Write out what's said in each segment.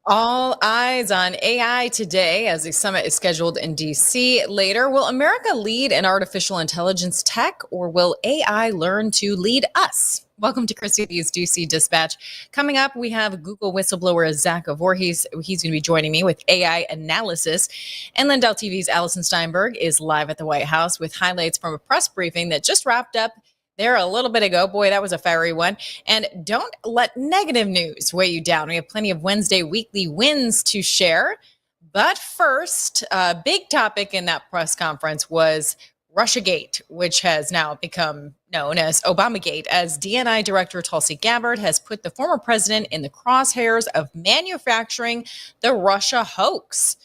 All eyes on AI today as a summit is scheduled in DC later. Will America lead in artificial intelligence tech, or will AI learn to lead us? Welcome to Chris V's DC Dispatch. Coming up, we have Google whistleblower Zach Voorhees. He's going to be joining me with AI analysis. And Lindell TV's Allison Steinberg is live at the White House with highlights from a press briefing that just wrapped up there a little bit ago. Boy, that was a fiery one. And don't let negative news weigh you down. We have plenty of Wednesday weekly wins to share. But first, a big topic in that press conference was Russiagate, which has now become known as Obamagate, as DNI Director Tulsi Gabbard has put the former president in the crosshairs of manufacturing the Russia hoax.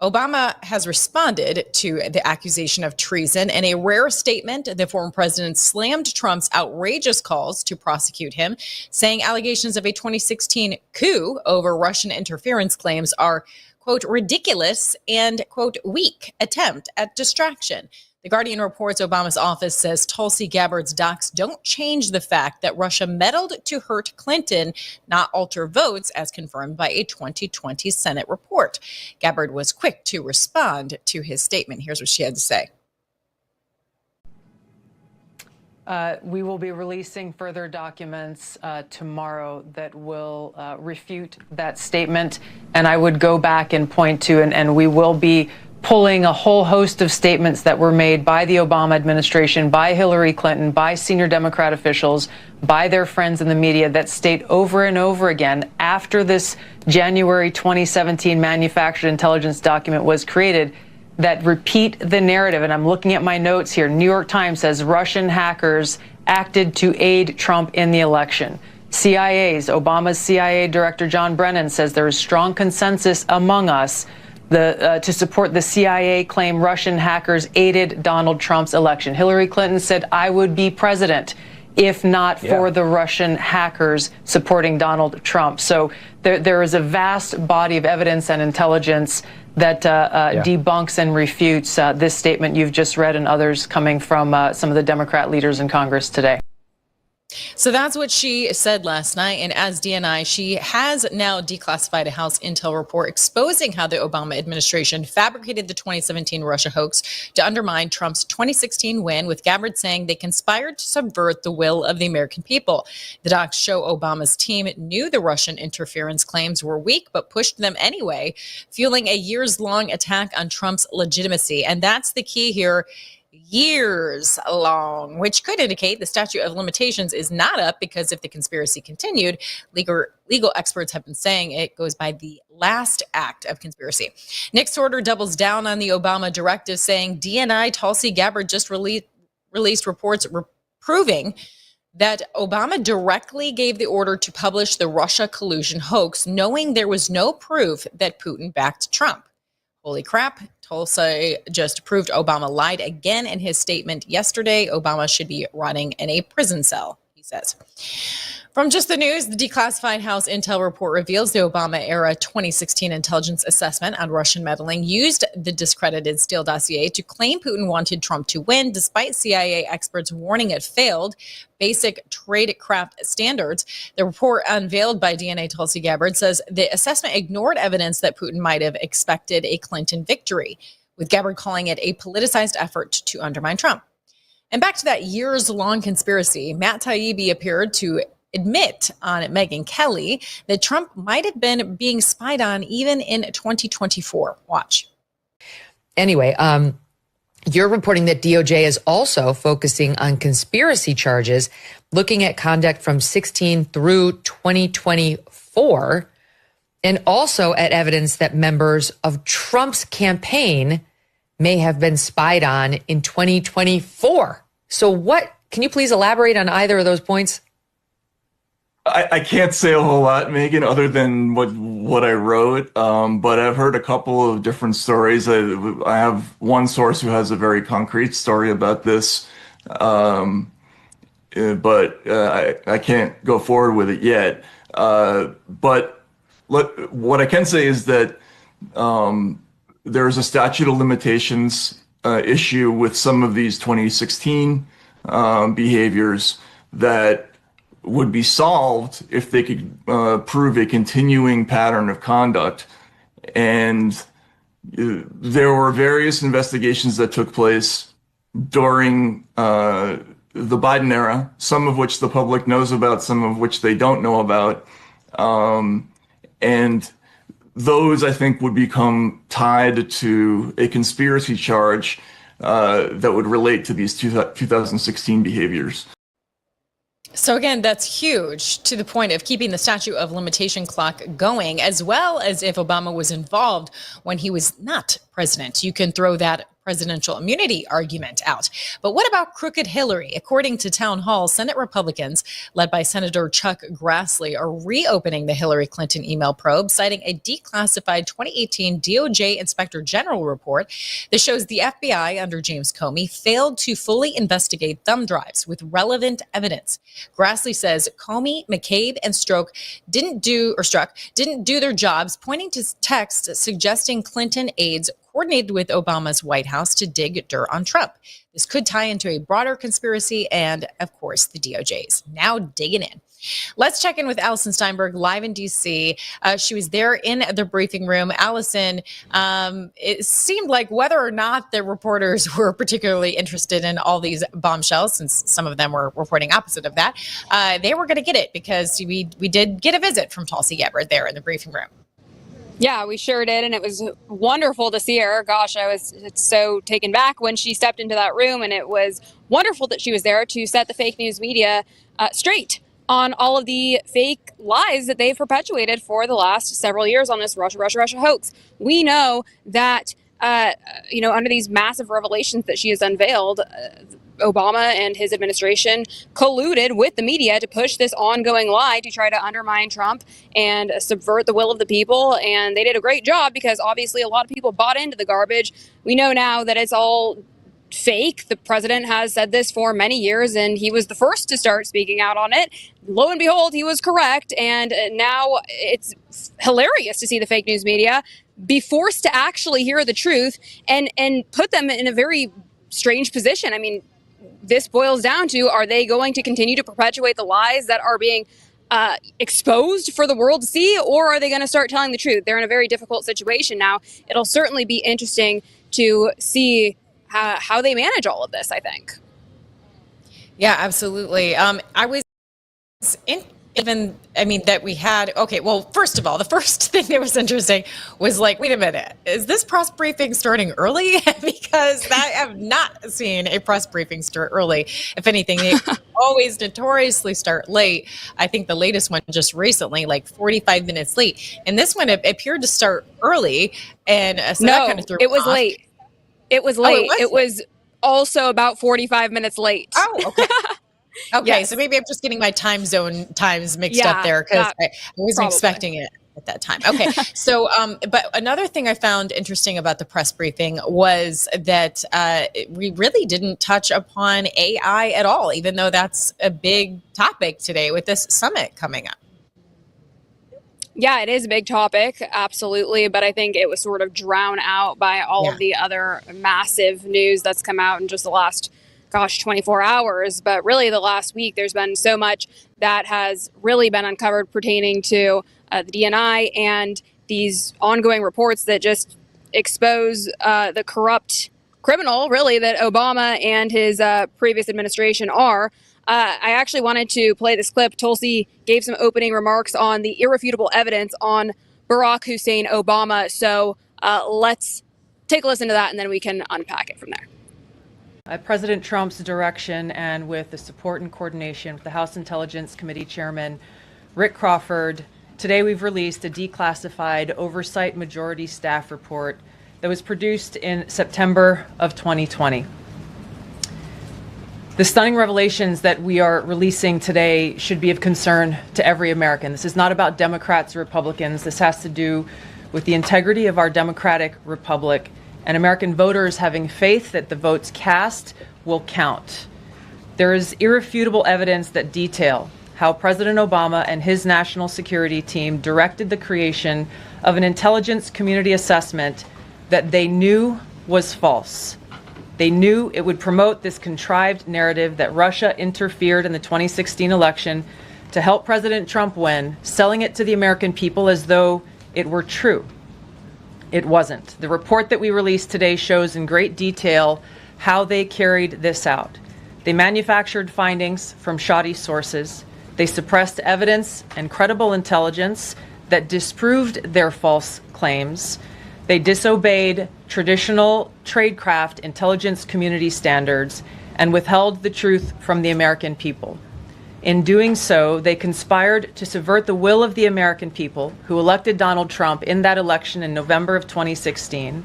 Obama has responded to the accusation of treason. In a rare statement, the former president slammed Trump's outrageous calls to prosecute him, saying allegations of a 2016 coup over Russian interference claims are, quote, ridiculous and, quote, weak attempt at distraction. The Guardian reports Obama's office says Tulsi Gabbard's docs don't change the fact that Russia meddled to hurt Clinton, not alter votes, as confirmed by a 2020 Senate report. Gabbard was quick to respond to his statement. Here's what she had to say. We will be releasing further documents tomorrow that will refute that statement. And I would go back and point to, and we will be pulling a whole host of statements that were made by the Obama administration, by Hillary Clinton, by senior Democrat officials, by their friends in the media that state over and over again, after this January 2017 manufactured intelligence document was created, that repeat the narrative. And I'm looking at my notes here. New York Times says Russian hackers acted to aid Trump in the election. Obama's CIA Director John Brennan says there is strong consensus among us to support the CIA claim Russian hackers aided Donald Trump's election. Hillary Clinton said, I would be president if not for the Russian hackers supporting Donald Trump. So there is a vast body of evidence and intelligence that debunks and refutes this statement you've just read and others coming from some of the Democrat leaders in Congress today. So that's what she said last night. And as DNI, she has now declassified a House intel report exposing how the Obama administration fabricated the 2017 Russia hoax to undermine Trump's 2016 win, with Gabbard saying they conspired to subvert the will of the American people. The docs show Obama's team knew the Russian interference claims were weak, but pushed them anyway, fueling a years-long attack on Trump's legitimacy. And that's the key here. Years long, which could indicate the statute of limitations is not up, because if the conspiracy continued, legal experts have been saying it goes by the last act of conspiracy. Nick Sorter doubles down on the Obama directive, saying DNI Tulsi Gabbard just released reports proving that Obama directly gave the order to publish the Russia collusion hoax, knowing there was no proof that Putin backed Trump. Holy crap. Tulsi just proved Obama lied again in his statement yesterday. Obama should be rotting in a prison cell, he says. From just the news, the declassified House intel report reveals the Obama-era 2016 intelligence assessment on Russian meddling used the discredited Steele dossier to claim Putin wanted Trump to win, despite CIA experts warning it failed basic tradecraft standards. The report, unveiled by DNA Tulsi Gabbard, says the assessment ignored evidence that Putin might have expected a Clinton victory, with Gabbard calling it a politicized effort to undermine Trump. And back to that years-long conspiracy, Matt Taibbi appeared to admit on Megyn Kelly that Trump might have been being spied on even in 2024. Watch. Anyway, you're reporting that DOJ is also focusing on conspiracy charges, looking at conduct from 16 through 2024, and also at evidence that members of Trump's campaign may have been spied on in 2024. So can you please elaborate on either of those points? I can't say a whole lot, Megan, other than what I wrote. But I've heard a couple of different stories. I have one source who has a very concrete story about this, but I can't go forward with it yet. But what I can say is that there's a statute of limitations issue with some of these 2016 behaviors that would be solved if they could prove a continuing pattern of conduct. And there were various investigations that took place during the Biden era, some of which the public knows about, some of which they don't know about. And those, I think, would become tied to a conspiracy charge that would relate to these 2016 behaviors. So again, that's huge, to the point of keeping the statute of limitation clock going, as well as if Obama was involved when he was not president. You can throw that presidential immunity argument out. But what about crooked Hillary? According to Town Hall, Senate Republicans, led by Senator Chuck Grassley, are reopening the Hillary Clinton email probe, citing a declassified 2018 DOJ Inspector General report that shows the FBI under James Comey failed to fully investigate thumb drives with relevant evidence. Grassley says Comey, McCabe, and Strzok didn't do their jobs, pointing to texts suggesting Clinton aides coordinated with Obama's White House to dig dirt on Trump. This could tie into a broader conspiracy, and of course, the DOJ's now digging in. Let's check in with Allison Steinberg live in DC. She was there in the briefing room. Allison, it seemed like whether or not the reporters were particularly interested in all these bombshells, since some of them were reporting opposite of that, they were going to get it, because we did get a visit from Tulsi Gabbard there in the briefing room. Yeah, we sure did. And it was wonderful to see her. Gosh, I was so taken back when she stepped into that room. And it was wonderful that she was there to set the fake news media straight on all of the fake lies that they've perpetuated for the last several years on this Russia hoax. We know that, under these massive revelations that she has unveiled, Obama and his administration colluded with the media to push this ongoing lie to try to undermine Trump and subvert the will of the people. And they did a great job, because obviously a lot of people bought into the garbage. We know now that it's all fake. The president has said this for many years, and he was the first to start speaking out on it. Lo and behold, he was correct. And now it's hilarious to see the fake news media be forced to actually hear the truth and put them in a very strange position. I mean, this boils down to, are they going to continue to perpetuate the lies that are being exposed for the world to see, or are they going to start telling the truth? They're in a very difficult situation now. It'll certainly be interesting to see how they manage all of this, I think. Yeah, absolutely. I was that we had, okay, well, first of all, the first thing that was interesting was like, wait a minute, is this press briefing starting early? Because I have not seen a press briefing start early. If anything, they always notoriously start late. I think the latest one just recently, like 45 minutes late. And this one appeared to start early. And so that kind of threw it was off. late. It was late. It was also about 45 minutes late. Oh, okay. Okay, Yes. so maybe I'm just getting my time zone times mixed up there, because I wasn't expecting it at that time. Okay, so but another thing I found interesting about the press briefing was that we really didn't touch upon AI at all, even though that's a big topic today with this summit coming up. Yeah, it is a big topic, absolutely. But I think it was sort of drowned out by all of the other massive news that's come out in just the last 24 hours. But really the last week, there's been so much that has really been uncovered pertaining to the DNI and these ongoing reports that just expose the corrupt criminal, really, that Obama and his previous administration are. I actually wanted to play this clip. Tulsi gave some opening remarks on the irrefutable evidence on Barack Hussein Obama. So let's take a listen to that, and then we can unpack it from there. At President Trump's direction, and with the support and coordination with the House Intelligence Committee Chairman Rick Crawford, today we've released a declassified Oversight Majority Staff report that was produced in September of 2020. The stunning revelations that we are releasing today should be of concern to every American. This is not about Democrats or Republicans. This has to do with the integrity of our democratic republic and American voters having faith that the votes cast will count. There is irrefutable evidence that detail how President Obama and his national security team directed the creation of an intelligence community assessment that they knew was false. They knew it would promote this contrived narrative that Russia interfered in the 2016 election, to help President Trump win, selling it to the American people as though it were true. It wasn't. The report that we released today shows in great detail how they carried this out. They manufactured findings from shoddy sources. They suppressed evidence and credible intelligence that disproved their false claims. They disobeyed traditional tradecraft intelligence community standards and withheld the truth from the American people. In doing so, they conspired to subvert the will of the American people who elected Donald Trump in that election in November of 2016.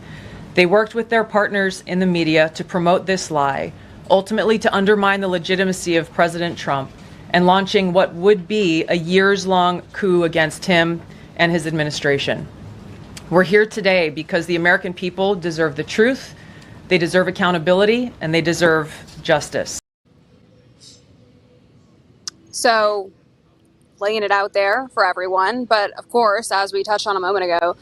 They worked with their partners in the media to promote this lie, ultimately to undermine the legitimacy of President Trump and launching what would be a years-long coup against him and his administration. We're here today because the American people deserve the truth, they deserve accountability, and they deserve justice. So, laying it out there for everyone. But of course, as we touched on a moment ago,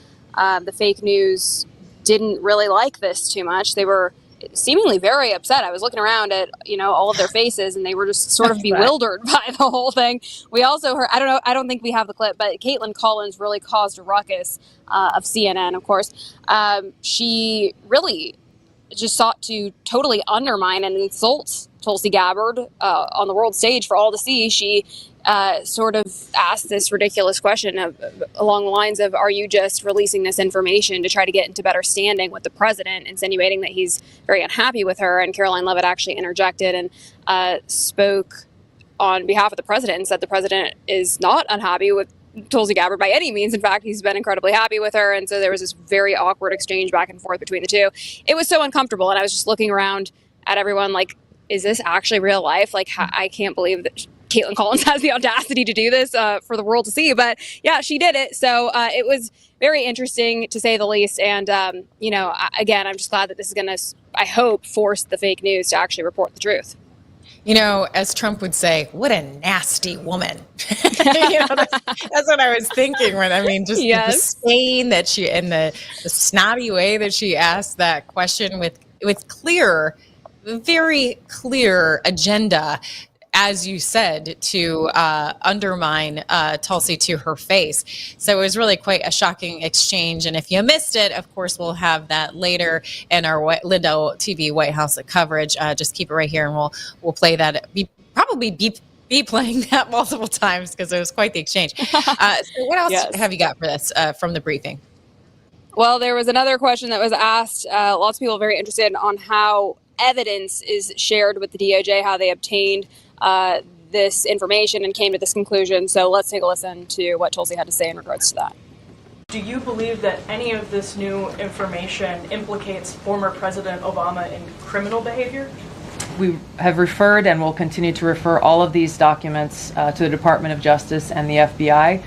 the fake news didn't really like this too much. They were seemingly very upset. I was looking around at, all of their faces, and they were just sort of bewildered by the whole thing. We also heard, I don't think we have the clip, but Caitlin Collins really caused a ruckus of CNN, of course. She really just sought to totally undermine and insult Tulsi Gabbard on the world stage for all to see. She sort of asked this ridiculous question along the lines of, are you just releasing this information to try to get into better standing with the president, insinuating that he's very unhappy with her? And Caroline Leavitt actually interjected and spoke on behalf of the president and said the president is not unhappy with Tulsi Gabbard by any means. In fact, he's been incredibly happy with her. And so there was this very awkward exchange back and forth between the two. It was so uncomfortable. And I was just looking around at everyone like, is this actually real life? Like, I can't believe that Caitlin Collins has the audacity to do this for the world to see. But yeah, she did it. So it was very interesting, to say the least. And, again, I'm just glad that this is going to, I hope, force the fake news to actually report the truth. As Trump would say, what a nasty woman. That's what I was thinking just the disdain that she, and the snobby way that she asked that question with very clear agenda, as you said, to undermine Tulsi to her face. So it was really quite a shocking exchange. And if you missed it, of course, we'll have that later in our Lindell TV White House coverage. Just keep it right here, and we'll play that. Probably be playing that multiple times because it was quite the exchange. So what else have you got for this from the briefing? Well, there was another question that was asked. Lots of people very interested on how evidence is shared with the DOJ, how they obtained this information and came to this conclusion. So let's take a listen to what Tulsi had to say in regards to that. Do you believe that any of this new information implicates former President Obama in criminal behavior? We have referred and will continue to refer all of these documents to the Department of Justice and the FBI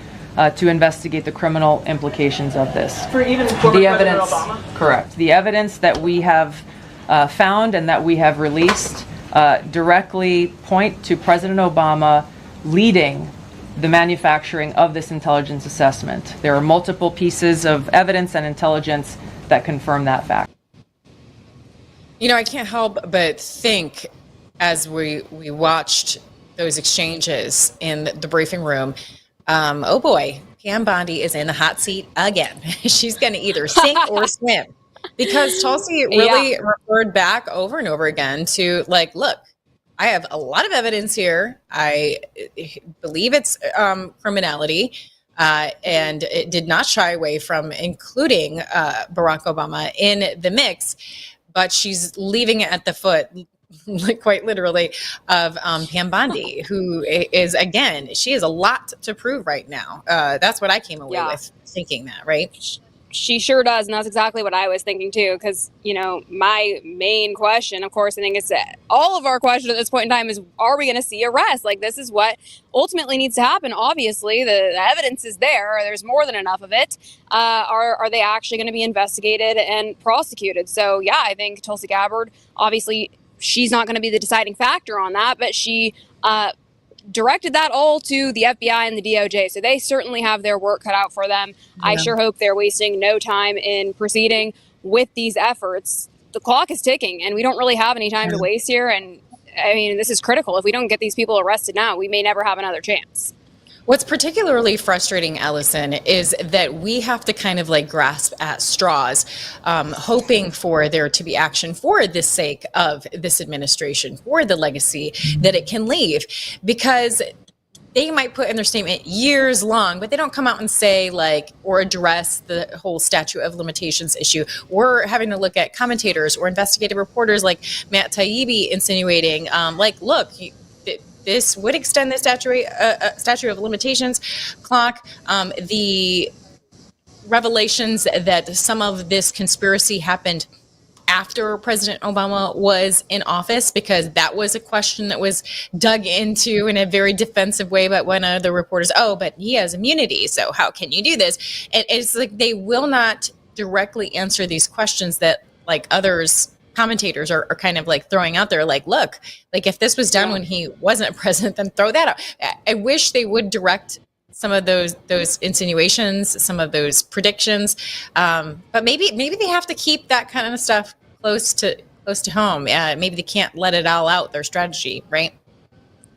to investigate the criminal implications of this. For even former President Obama? Correct. The evidence that we have found and that we have released directly point to President Obama leading the manufacturing of this intelligence assessment. There are multiple pieces of evidence and intelligence that confirm that fact. I can't help but think, as we watched those exchanges in the briefing room, oh boy, Pam Bondi is in the hot seat again. She's going to either sink or swim. Because Tulsi really referred back over and over again to look, I have a lot of evidence here. I believe it's criminality, and it did not shy away from including Barack Obama in the mix. But she's leaving it at the foot, quite literally, of Pam Bondi, who is, again, she has a lot to prove right now. That's what I came away with thinking that, right? She sure does, and that's exactly what I was thinking too. Because my main question, of course, I think it's all of our question at this point in time is: are we going to see arrests? This is what ultimately needs to happen. Obviously, the evidence is there. There's more than enough of it. Are they actually going to be investigated and prosecuted? So yeah, I think Tulsi Gabbard, obviously, she's not going to be the deciding factor on that, but she directed that all to the FBI and the DOJ. So they certainly have their work cut out for them. Yeah. I sure hope they're wasting no time in proceeding with these efforts. The clock is ticking, and we don't really have any time to waste here. And this is critical. If we don't get these people arrested now, we may never have another chance. What's particularly frustrating, Allison, is that we have to kind of like grasp at straws, hoping for there to be action for the sake of this administration, for the legacy that it can leave, because they might put in their statement years long, but they don't come out and say like, or address the whole statute of limitations issue. We're having to look at commentators or investigative reporters like Matt Taibbi insinuating, like, look, this would extend the statute of limitations clock. The revelations that some of this conspiracy happened after President Obama was in office, because that was a question that was dug into in a very defensive way. But one of the reporters, but he has immunity, so how can you do this? And it's like they will not directly answer these questions that like others commentators are kind of like throwing out there, like, look, like if this was done when he wasn't president, then throw that out. I wish they would direct some of those insinuations, some of those predictions, but maybe they have to keep that kind of stuff close to home. Maybe they can't let it all out, their strategy, right?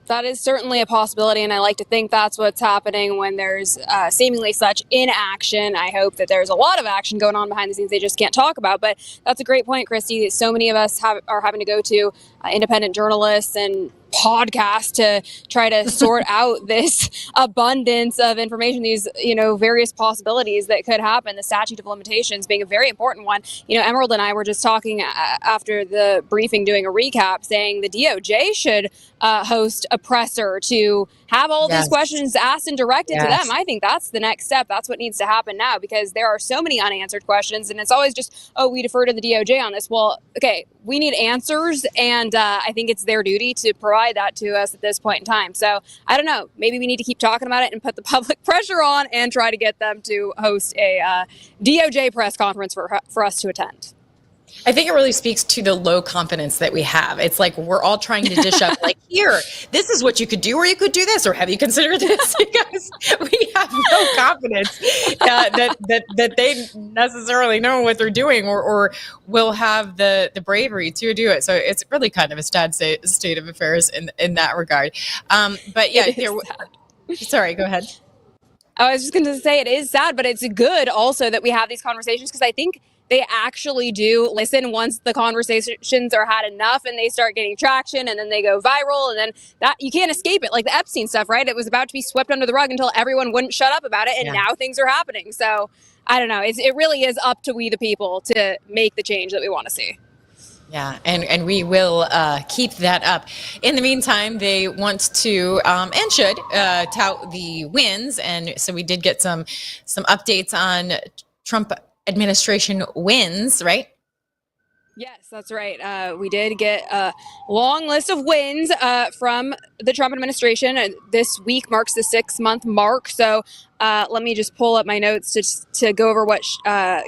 That is certainly a possibility, and I like to think that's what's happening when there's seemingly such inaction. I hope that there's a lot of action going on behind the scenes they just can't talk about. But that's a great point, Christy. So many of us are having to go to independent journalists and podcasts to try to sort out this abundance of information, these, various possibilities that could happen. The statute of limitations being a very important one. Emerald and I were just talking after the briefing, doing a recap, saying the DOJ should host a presser to have all these questions asked and directed to them. I think that's the next step. That's what needs to happen now, because there are so many unanswered questions, and it's always just, we defer to the DOJ on this. Well, okay, we need answers, and I think it's their duty to provide that to us at this point in time. So I don't know, maybe we need to keep talking about it and put the public pressure on and try to get them to host a DOJ press conference for us to attend. I think it really speaks to the low confidence that we have. It's like we're all trying to dish up, like, here, this is what you could do, or you could do this, or have you considered this? Because we have no confidence that they necessarily know what they're doing, or will have the bravery to do it. So it's really kind of a sad state of affairs in that regard. But yeah, sorry, go ahead. I was just going to say it is sad, but it's good also that we have these conversations, because I think they actually do listen once the conversations are had enough and they start getting traction, and then they go viral, and then that you can't escape it. Like the Epstein stuff, right? It was about to be swept under the rug until everyone wouldn't shut up about it, and now things are happening. So I don't know. It really is up to we the people to make the change that we want to see. Yeah, and we will keep that up. In the meantime, they want to and should tout the wins, and so we did get some updates on Trump administration wins, right? Yes, that's right. We did get a long list of wins from the Trump administration. This week marks the 6-month mark. So let me just pull up my notes to go over what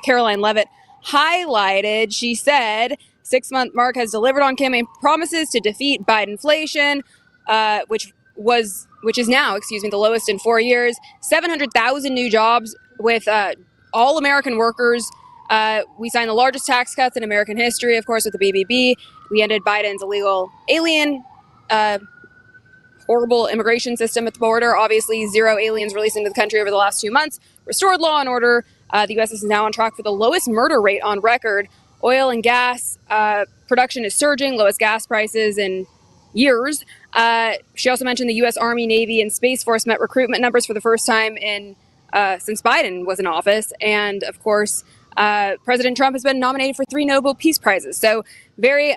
Caroline Leavitt highlighted. She said, 6-month mark has delivered on campaign promises to defeat Bidenflation, which is now, the lowest in 4 years. 700,000 new jobs with all American workers. We signed the largest tax cuts in American history, of course, with the BBB. We ended Biden's illegal alien, horrible immigration system at the border. Obviously, 0 aliens released into the country over the last 2 months. Restored law and order. The U.S. is now on track for the lowest murder rate on record. Oil and gas production is surging, lowest gas prices in years. She also mentioned the U.S. Army, Navy, and Space Force met recruitment numbers for the first time since Biden was in office. And of course, President Trump has been nominated for 3 Nobel Peace Prizes. So very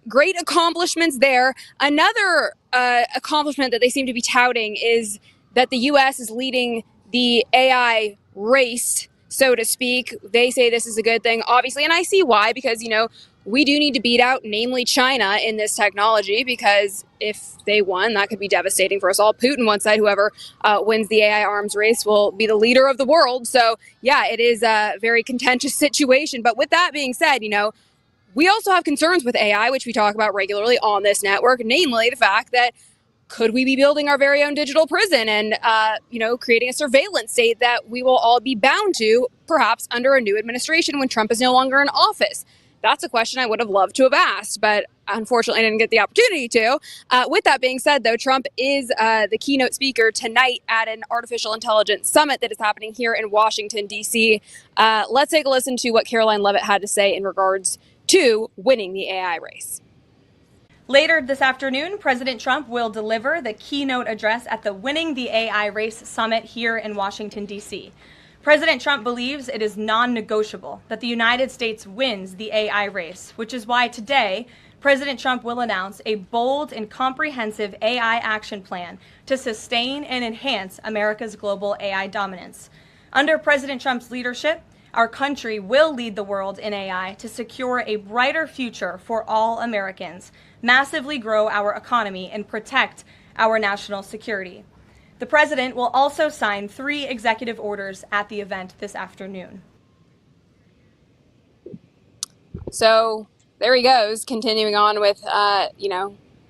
great accomplishments there. Another accomplishment that they seem to be touting is that the U.S. is leading the AI race, so to speak. They say this is a good thing, obviously, and I see why, because, we do need to beat out, namely China, in this technology, because if they won, that could be devastating for us all. Putin once said whoever wins the AI arms race will be the leader of the world. So, yeah, it is a very contentious situation. But with that being said, we also have concerns with AI, which we talk about regularly on this network, namely the fact that could we be building our very own digital prison and, creating a surveillance state that we will all be bound to, perhaps under a new administration when Trump is no longer in office? That's a question I would have loved to have asked, but unfortunately I didn't get the opportunity to. With that being said, though, Trump is the keynote speaker tonight at an artificial intelligence summit that is happening here in Washington, D.C. Let's take a listen to what Caroline Levitt had to say in regards to winning the AI race. Later this afternoon, President Trump will deliver the keynote address at the Winning the AI Race Summit here in Washington, D.C. President Trump believes it is non-negotiable that the United States wins the AI race, which is why today, President Trump will announce a bold and comprehensive AI action plan to sustain and enhance America's global AI dominance. Under President Trump's leadership, our country will lead the world in AI to secure a brighter future for all Americans, massively grow our economy, and protect our national security. The president will also sign 3 executive orders at the event this afternoon. So there he goes, continuing on with,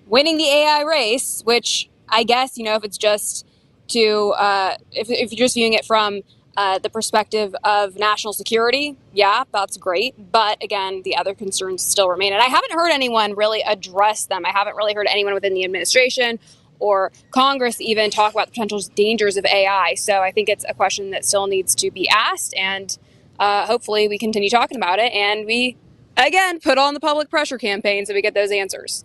winning the AI race, which I guess, if it's just to, if you're just viewing it from the perspective of national security, yeah, that's great. But again, the other concerns still remain. And I haven't heard anyone really address them. I haven't really heard anyone within the administration or Congress even talk about the potential dangers of AI. So I think it's a question that still needs to be asked. And hopefully we continue talking about it. And we, again, put on the public pressure campaign so we get those answers.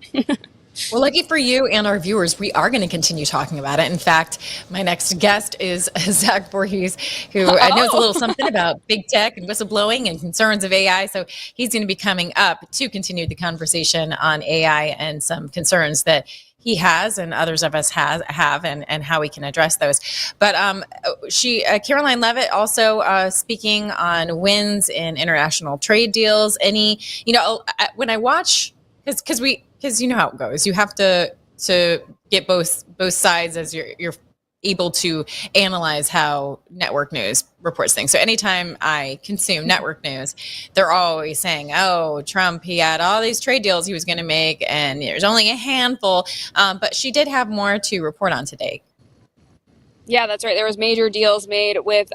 Well, lucky for you and our viewers, we are going to continue talking about it. In fact, my next guest is Zach Voorhees, who knows a little something about big tech and whistleblowing and concerns of AI. So he's going to be coming up to continue the conversation on AI and some concerns that he has and others of us have and how we can address those. But Caroline Levitt also speaking on wins in international trade deals. When I watch, because you know how it goes, you have to get both sides as you're able to analyze how network news reports things. So anytime I consume network news, they're always saying, oh, Trump, he had all these trade deals he was going to make, and there's only a handful. But she did have more to report on today. Yeah, that's right. There was major deals made with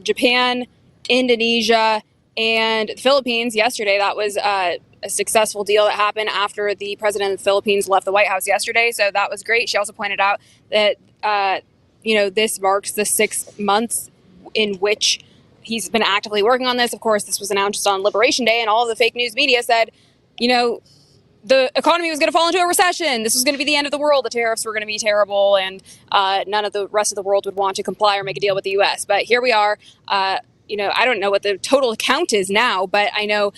Japan, Indonesia, and the Philippines yesterday. That was a successful deal that happened after the president of the Philippines left the White House yesterday. So that was great. She also pointed out that, this marks the 6 months in which he's been actively working on this. Of course, this was announced on Liberation Day, and all of the fake news media said, the economy was going to fall into a recession. This was going to be the end of the world. The tariffs were going to be terrible, and none of the rest of the world would want to comply or make a deal with the U.S. But here we are. I don't know what the total count is now, but I know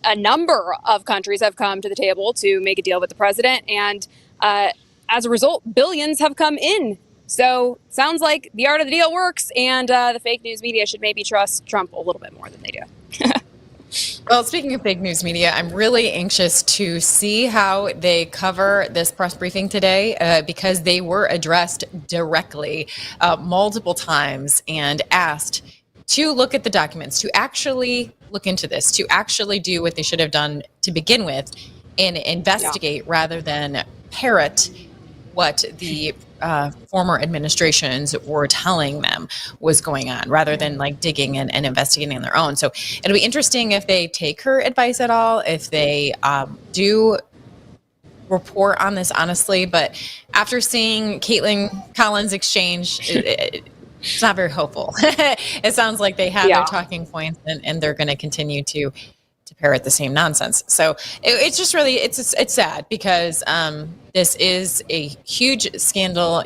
a number of countries have come to the table to make a deal with the president. And as a result, billions have come in. So sounds like the art of the deal works, and the fake news media should maybe trust Trump a little bit more than they do. Well, speaking of fake news media, I'm really anxious to see how they cover this press briefing today because they were addressed directly multiple times and asked to look at the documents, to actually look into this, to actually do what they should have done to begin with and investigate rather than parrot what the former administrations were telling them was going on, rather than digging and investigating on their own. So it'll be interesting if they take her advice at all, if they do report on this honestly. But after seeing Caitlin Collins' exchange, it's not very hopeful. It sounds like they have their talking points and they're going to continue to parrot the same nonsense. So it's just really, it's sad because this is a huge scandal,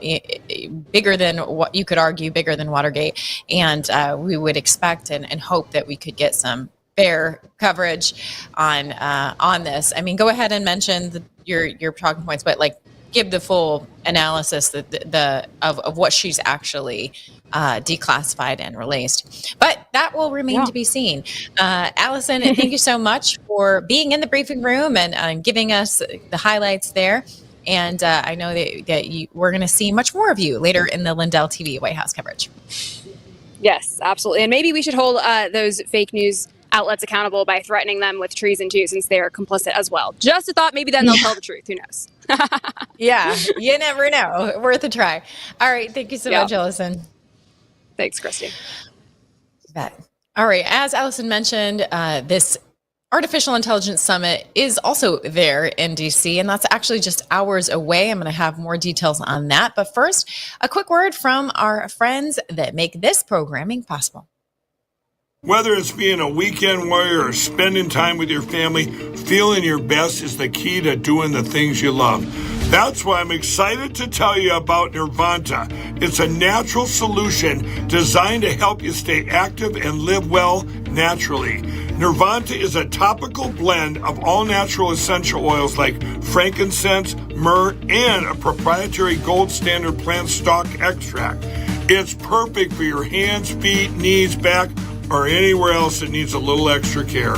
bigger than what you could argue, bigger than Watergate. And we would expect and hope that we could get some fair coverage on this. I mean, go ahead and mention your talking points, but give the full analysis of what she's actually declassified and released. But that will remain to be seen. Allison, thank you so much for being in the briefing room and giving us the highlights there. And I know that we're going to see much more of you later in the Lindell TV White House coverage. Yes, absolutely. And maybe we should hold those fake news outlets accountable by threatening them with treason too, since they're complicit as well. Just a thought, maybe then they'll tell the truth. Who knows? Yeah, you never know. Worth a try. All right. Thank you so much, Allison. Thanks, Christy. You bet. All right. As Allison mentioned, this Artificial Intelligence Summit is also there in DC, and that's actually just hours away. I'm going to have more details on that. But first, a quick word from our friends that make this programming possible. Whether it's being a weekend warrior or spending time with your family, feeling your best is the key to doing the things you love. That's why I'm excited to tell you about Nirvanta. It's a natural solution designed to help you stay active and live well naturally. Nirvanta is a topical blend of all natural essential oils like frankincense, myrrh, and a proprietary gold standard plant stock extract. It's perfect for your hands, feet, knees, back, or anywhere else that needs a little extra care.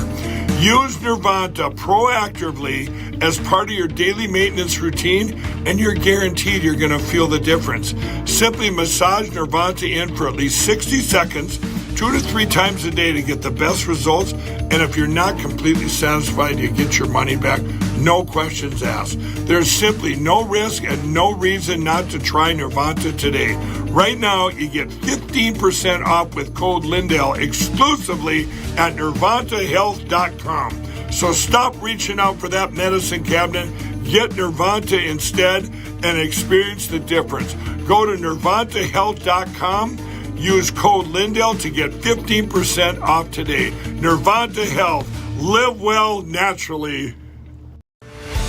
Use Nirvanta proactively as part of your daily maintenance routine, and you're guaranteed you're going to feel the difference. Simply massage Nirvanta in for at least 60 seconds, 2 to 3 times a day to get the best results. And if you're not completely satisfied, you get your money back. No questions asked. There's simply no risk and no reason not to try Nirvanta today. Right now, you get 15% off with code Lindell exclusively at nirvantahealth.com. So stop reaching out for that medicine cabinet. Get Nirvanta instead and experience the difference. Go to nirvantahealth.com. Use code Lindell to get 15% off today. Nirvanta Health. Live well naturally.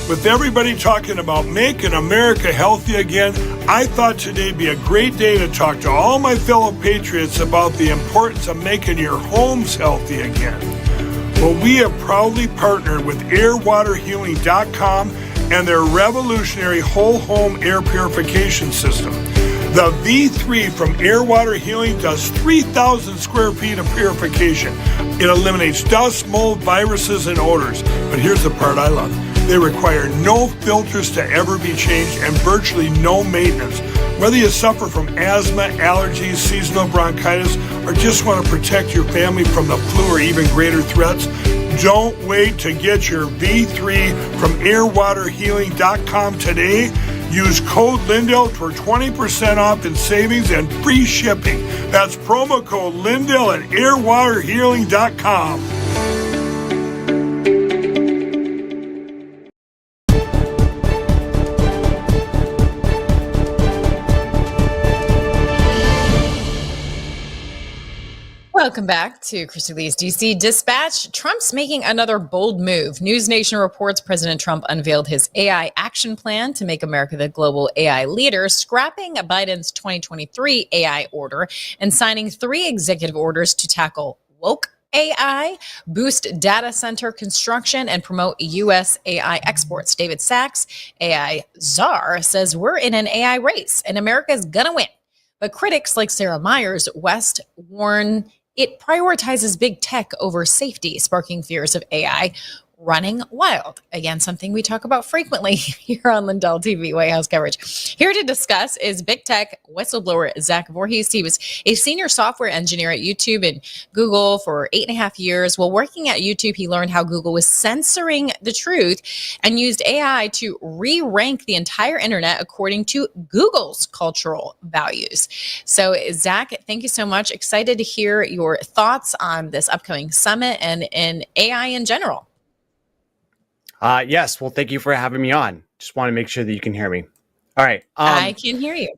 With everybody talking about making America healthy again, I thought today'd be a great day to talk to all my fellow patriots about the importance of making your homes healthy again. Well, we have proudly partnered with airwaterhealing.com and their revolutionary whole home air purification system. The V3 from Airwater Healing does 3,000 square feet of purification. It eliminates dust, mold, viruses, and odors. But here's the part I love. They require no filters to ever be changed and virtually no maintenance. Whether you suffer from asthma, allergies, seasonal bronchitis, or just want to protect your family from the flu or even greater threats, don't wait to get your V3 from airwaterhealing.com today. Use code Lindell for 20% off in savings and free shipping. That's promo code Lindell at airwaterhealing.com. Welcome back to Christy Lee's DC Dispatch. Trump's making another bold move. News Nation reports President Trump unveiled his AI action plan to make America the global AI leader, scrapping Biden's 2023 AI order and signing 3 executive orders to tackle woke AI, boost data center construction, and promote U.S. AI exports. David Sachs, AI czar, says we're in an AI race and America's gonna win. But critics like Sarah Myers West warn it prioritizes big tech over safety, sparking fears of AI running wild. Again, something we talk about frequently here on Lindell TV White House coverage. Here to discuss is big tech whistleblower Zach Vorhies. He was a senior software engineer at YouTube and Google for 8.5 years. While working at YouTube, he learned how Google was censoring the truth and used AI to re-rank the entire internet according to Google's cultural values. So Zach, thank you so much. Excited to hear your thoughts on this upcoming summit and in AI in general. Yes. Well, thank you for having me on. Just want to make sure that you can hear me. All right. I can hear you.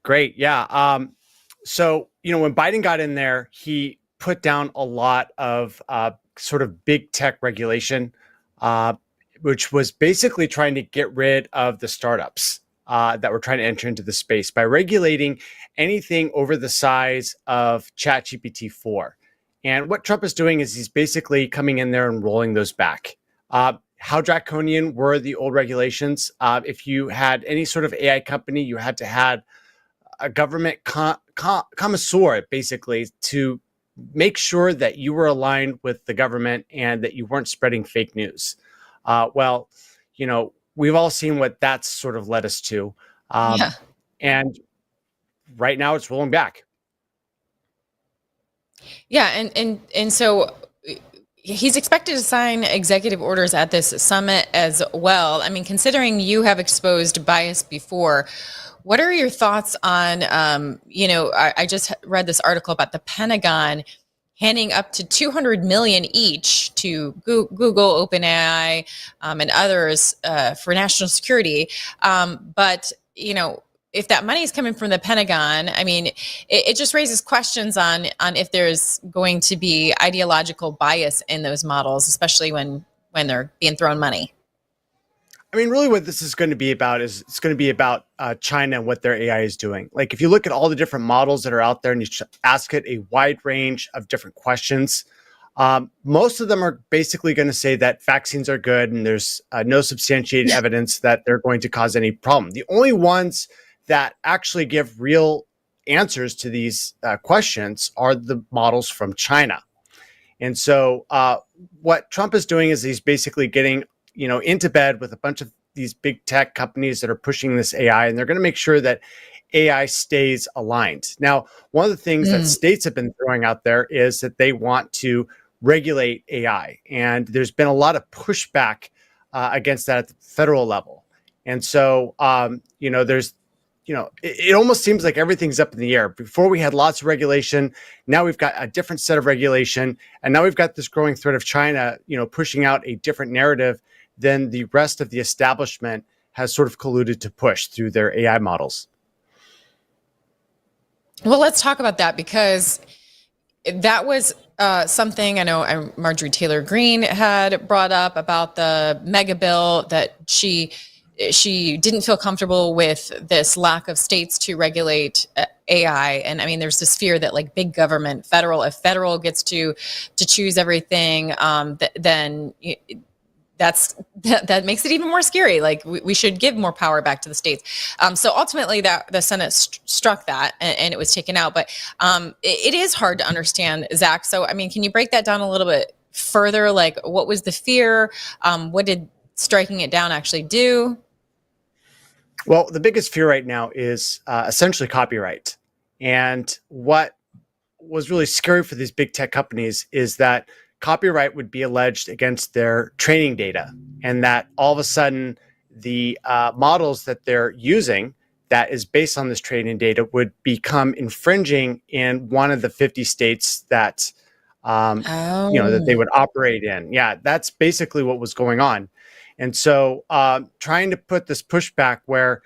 Great. Yeah. So, when Biden got in there, he put down a lot of sort of big tech regulation, which was basically trying to get rid of the startups that were trying to enter into the space by regulating anything over the size of ChatGPT 4. And what Trump is doing is he's basically coming in there and rolling those back. How draconian were the old regulations? If you had any sort of AI company, you had to have a government connoisseur, basically, to make sure that you were aligned with the government and that you weren't spreading fake news. Well, we've all seen what that's sort of led us to. And right now it's rolling back. Yeah. And so he's expected to sign executive orders at this summit as well. I mean, considering you have exposed bias before, what are your thoughts on, I just read this article about the Pentagon handing up to 200 million each to Google, OpenAI, and others for national security. But if that money is coming from the Pentagon, I mean, it just raises questions on if there's going to be ideological bias in those models, especially when they're being thrown money. I mean, really what this is going to be about is it's going to be about China and what their AI is doing. Like if you look at all the different models that are out there and you ask it a wide range of different questions, most of them are basically going to say that vaccines are good and there's no substantiated evidence that they're going to cause any problem. The only ones that actually give real answers to these questions are the models from China. And so what Trump is doing is he's basically getting into bed with a bunch of these big tech companies that are pushing this AI, and they're going to make sure that AI stays aligned. Now, one of the things that states have been throwing out there is that they want to regulate AI, and there's been a lot of pushback against that at the federal level. And so, it almost seems like everything's up in the air. Before we had lots of regulation. Now we've got a different set of regulation. And now we've got this growing threat of China, pushing out a different narrative than the rest of the establishment has sort of colluded to push through their AI models. Well, let's talk about that, because that was something I know Marjorie Taylor Greene had brought up about the mega bill, that she didn't feel comfortable with this lack of states to regulate AI. And I mean, there's this fear that like big government, if federal gets to choose everything, then that makes it even more scary. Like we should give more power back to the states. So ultimately that the Senate struck that and it was taken out. But it is hard to understand, Zach. So, I mean, can you break that down a little bit further? Like what was the fear? What did striking it down actually do? Well, the biggest fear right now is essentially copyright. And what was really scary for these big tech companies is that copyright would be alleged against their training data, and that all of a sudden the models that they're using that is based on this training data would become infringing in one of the 50 states that that they would operate in. Yeah, that's basically what was going on. And so trying to put this pushback where,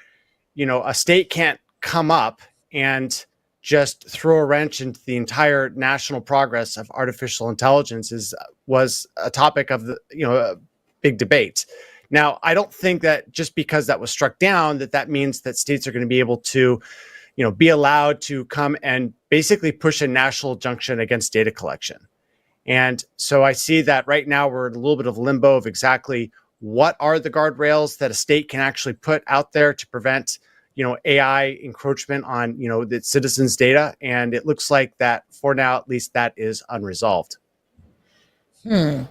a state can't come up and just throw a wrench into the entire national progress of artificial intelligence was a topic of a big debate. Now, I don't think that just because that was struck down, that means that states are going to be able to, be allowed to come and basically push a national injunction against data collection. And so I see that right now we're in a little bit of limbo of exactly what are the guardrails that a state can actually put out there to prevent, AI encroachment on, the citizens' data. And it looks like that for now, at least that is unresolved. Yeah,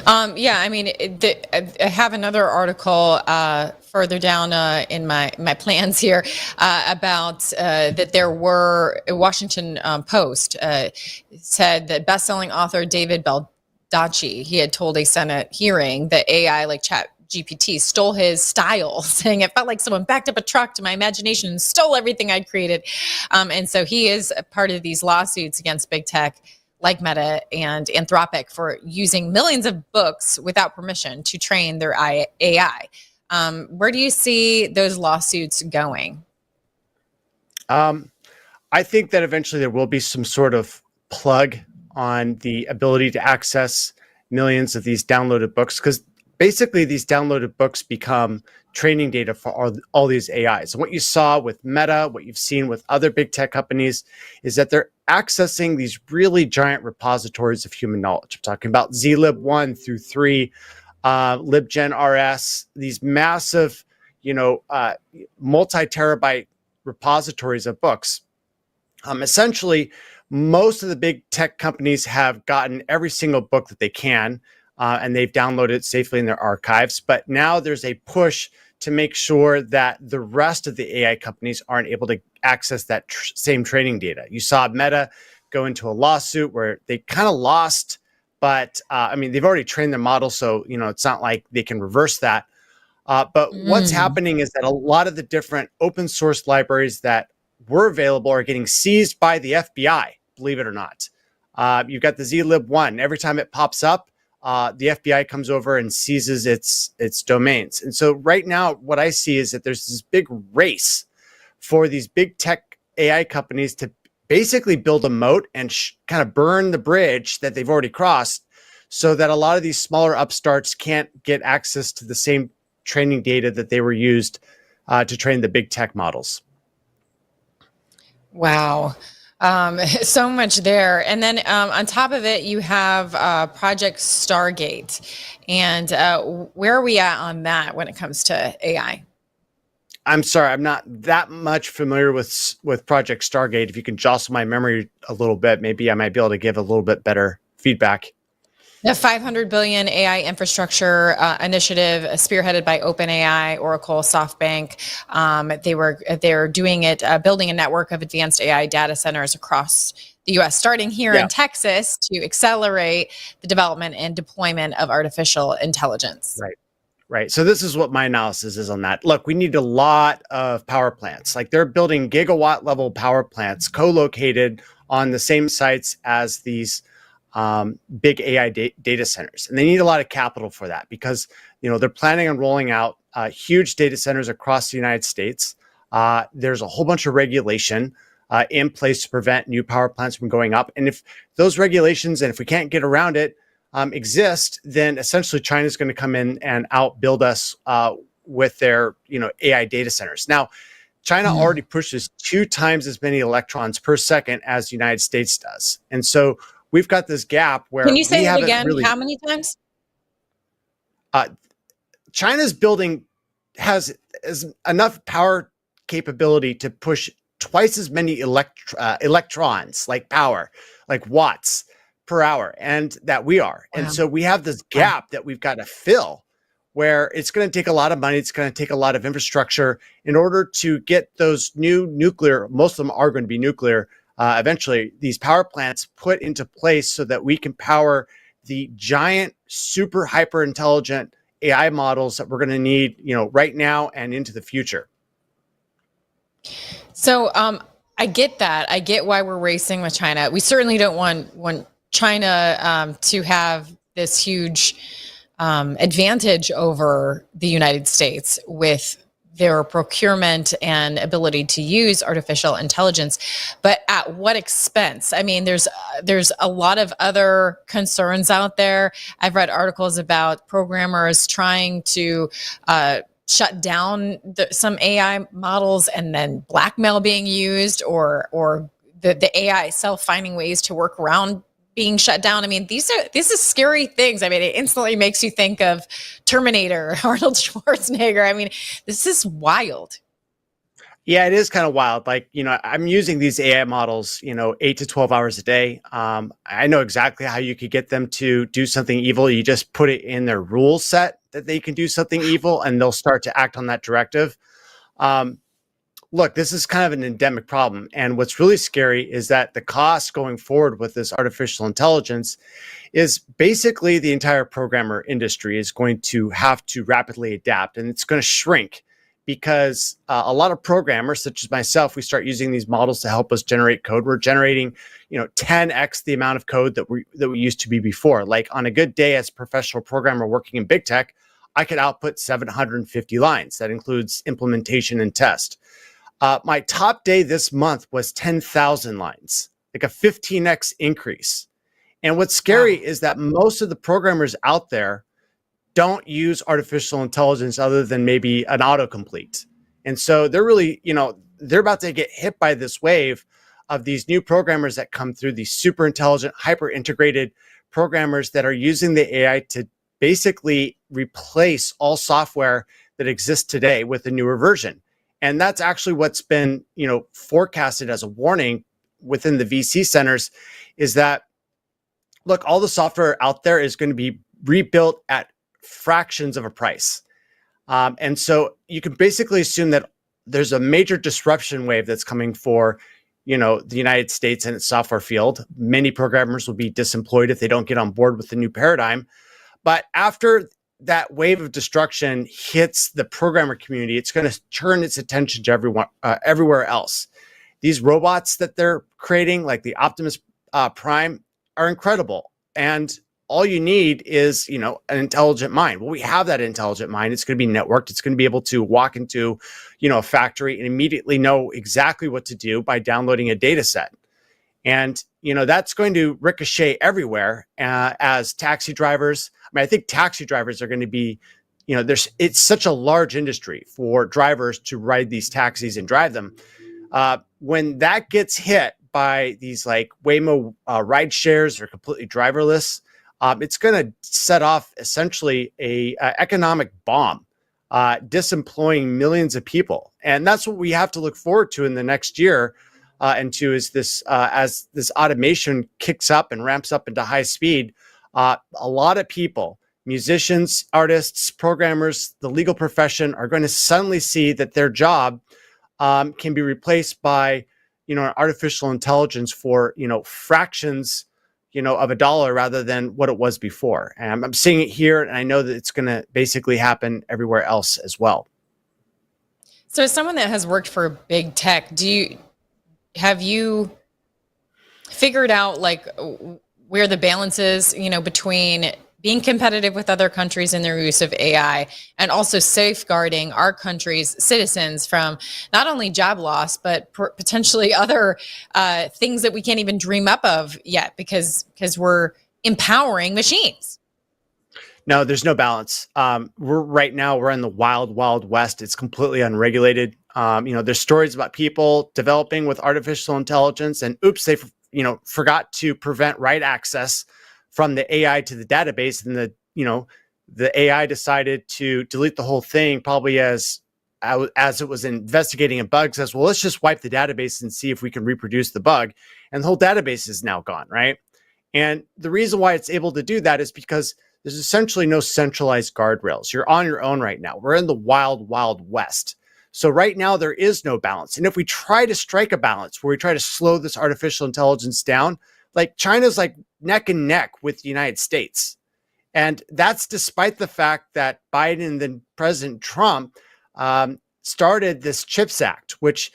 I mean, I have another article further down in my plans here about that there were Washington Post said that best-selling author David Baldacci, he had told a Senate hearing that AI like ChatGPT stole his style, saying it felt like someone backed up a truck to my imagination and stole everything I'd created. And so he is a part of these lawsuits against big tech like Meta and Anthropic for using millions of books without permission to train their AI. Where do you see those lawsuits going? I think that eventually there will be some sort of plug on the ability to access millions of these downloaded books, because basically these downloaded books become training data for all these AIs. And what you saw with Meta, what you've seen with other big tech companies, is that they're accessing these really giant repositories of human knowledge. I'm talking about zlib 1 through 3, libgen.rs, these massive, multi-terabyte repositories of books. Essentially, most of the big tech companies have gotten every single book that they can, and they've downloaded it safely in their archives. But now there's a push to make sure that the rest of the AI companies aren't able to access that same training data. You saw Meta go into a lawsuit where they kind of lost, but they've already trained their model, so it's not like they can reverse that. But what's happening is that a lot of the different open source libraries that were available are getting seized by the FBI, believe it or not. You've got the zlib1. Every time it pops up, the FBI comes over and seizes its domains. And so right now, what I see is that there's this big race for these big tech AI companies to basically build a moat and kind of burn the bridge that they've already crossed, so that a lot of these smaller upstarts can't get access to the same training data that they were used to train the big tech models. Wow. So much there. And then on top of it, you have Project Stargate. And where are we at on that when it comes to AI? I'm sorry, I'm not that much familiar with Project Stargate. If you can jostle my memory a little bit, maybe I might be able to give a little bit better feedback. The 500 billion AI infrastructure initiative spearheaded by OpenAI, Oracle, SoftBank. They're doing it, building a network of advanced AI data centers across the U.S., starting here in Texas, to accelerate the development and deployment of artificial intelligence. Right. So this is what my analysis is on that. Look, we need a lot of power plants. Like, they're building gigawatt level power plants co-located on the same sites as these big AI data centers. And they need a lot of capital for that, because, they're planning on rolling out huge data centers across the United States. There's a whole bunch of regulation in place to prevent new power plants from going up. And if those regulations, and if we can't get around it, exist, then essentially China is going to come in and outbuild us with their AI data centers. Now, China already pushes 2 times as many electrons per second as the United States does. And so we've got this gap where— Can you say that again? How many times? China's building has enough power capability to push twice as many electrons, like power, like watts per hour, and that we are. Wow. And so we have this gap that we've got to fill, where it's going to take a lot of money. It's going to take a lot of infrastructure in order to get those new nuclear— most of them are going to be nuclear, eventually, these power plants put into place so that we can power the giant, super hyper intelligent AI models that we're going to need, right now and into the future. So I get that. I get why we're racing with China. We certainly don't want China to have this huge advantage over the United States with their procurement and ability to use artificial intelligence. But at what expense? I mean, there's a lot of other concerns out there. I've read articles about programmers trying to shut down some AI models, and then blackmail being used, or the AI itself finding ways to work around being shut down. I mean, these are scary things. I mean, it instantly makes you think of Terminator, Arnold Schwarzenegger. I mean, this is wild. Yeah, it is kind of wild. Like, I'm using these AI models, 8 to 12 hours a day. I know exactly how you could get them to do something evil. You just put it in their rule set that they can do something evil, and they'll start to act on that directive. Look, this is kind of an endemic problem. And what's really scary is that the cost going forward with this artificial intelligence is basically the entire programmer industry is going to have to rapidly adapt, and it's going to shrink, because a lot of programmers, such as myself, we start using these models to help us generate code. We're generating, 10x the amount of code that we used to be before. Like, on a good day as a professional programmer working in big tech, I could output 750 lines. That includes implementation and test. My top day this month was 10,000 lines, like a 15x increase. And what's scary is that most of the programmers out there don't use artificial intelligence other than maybe an autocomplete. And so they're really, they're about to get hit by this wave of these new programmers that come through, these super intelligent, hyper integrated programmers that are using the AI to basically replace all software that exists today with a newer version. And that's actually what's been, forecasted as a warning within the VC centers, is that, look, all the software out there is going to be rebuilt at fractions of a price. And so you can basically assume that there's a major disruption wave that's coming for, the United States and its software field. Many programmers will be disemployed if they don't get on board with the new paradigm. But after that wave of destruction hits the programmer community, it's going to turn its attention to everywhere else. These robots that they're creating, like the Optimus Prime, are incredible. And all you need is, an intelligent mind. Well, we have that intelligent mind. It's going to be networked. It's going to be able to walk into, a factory and immediately know exactly what to do by downloading a data set. And, that's going to ricochet everywhere as taxi drivers. I mean, I think taxi drivers are going to be, it's such a large industry for drivers to ride these taxis and drive them. When that gets hit by these like Waymo ride shares that are completely driverless, it's going to set off essentially a economic bomb, disemploying millions of people. And that's what we have to look forward to in the next year. Is this as this automation kicks up and ramps up into high speed, a lot of people, musicians, artists, programmers, the legal profession are going to suddenly see that their job can be replaced by, an artificial intelligence for, fractions, of a dollar rather than what it was before. And I'm seeing it here, and I know that it's going to basically happen everywhere else as well. So as someone that has worked for big tech, have you figured out like where the balance is, between being competitive with other countries in their use of AI and also safeguarding our country's citizens from not only job loss, but potentially other things that we can't even dream up of yet because we're empowering machines? No, there's no balance. We're in the wild, wild west. It's completely unregulated. There's stories about people developing with artificial intelligence and oops, they forgot to prevent write access from the AI to the database, and the AI decided to delete the whole thing, probably as it was investigating a bug. Says, well, let's just wipe the database and see if we can reproduce the bug, and the whole database is now gone, right? And the reason why it's able to do that is because there's essentially no centralized guardrails. You're on your own right now. We're in the wild, wild west. So right now there is no balance. And if we try to strike a balance where we try to slow this artificial intelligence down, like China's like neck and neck with the United States. And that's despite the fact that Biden and then President Trump started this CHIPS Act, which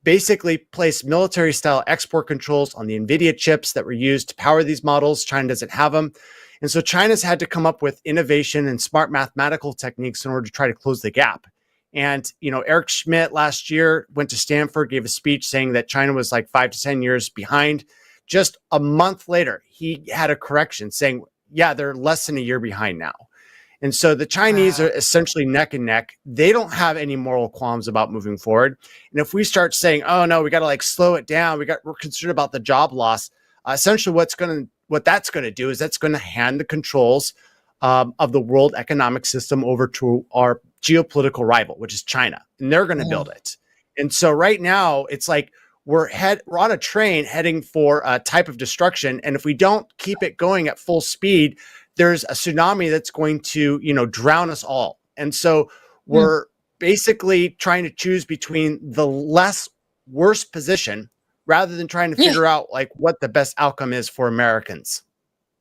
basically placed military style export controls on the NVIDIA chips that were used to power these models. China doesn't have them. And so China's had to come up with innovation and smart mathematical techniques in order to try to close the gap. And, Eric Schmidt last year went to Stanford, gave a speech saying that China was like 5 to 10 years behind. Just a month later, he had a correction saying, yeah, they're less than a year behind now. And so the Chinese are essentially neck and neck. They don't have any moral qualms about moving forward. And if we start saying, oh, no, we got to like slow it down, we're concerned about the job loss, essentially what that's going to do is that's going to hand the controls of the world economic system over to our geopolitical rival, which is China, and they're going to build it. And so right now it's like we're on a train heading for a type of destruction. And if we don't keep it going at full speed, there's a tsunami that's going to, drown us all. And so we're basically trying to choose between the less worst position rather than trying to figure out like what the best outcome is for Americans.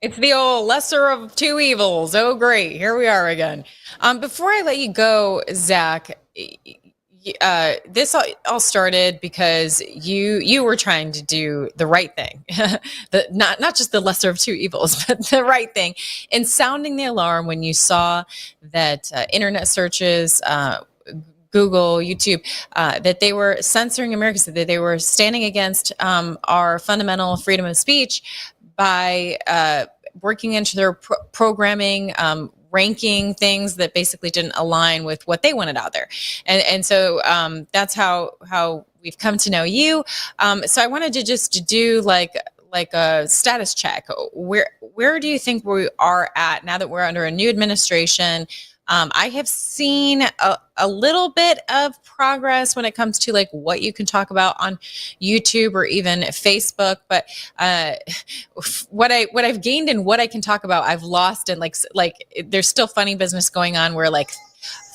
It's the old lesser of two evils. Oh, great. Here we are again. Before I let you go, Zach, this all started because you were trying to do the right thing, not just the lesser of two evils, but the right thing, in sounding the alarm when you saw that internet searches, Google, YouTube, that they were censoring Americans, that they were standing against our fundamental freedom of speech by working into their programming, ranking things that basically didn't align with what they wanted out there. And so that's how we've come to know you. So I wanted to just do like a status check. Where do you think we are at now that we're under a new administration? I have seen a little bit of progress when it comes to like what you can talk about on YouTube or even Facebook, but what I've gained and what I can talk about, I've lost. And like there's still funny business going on where like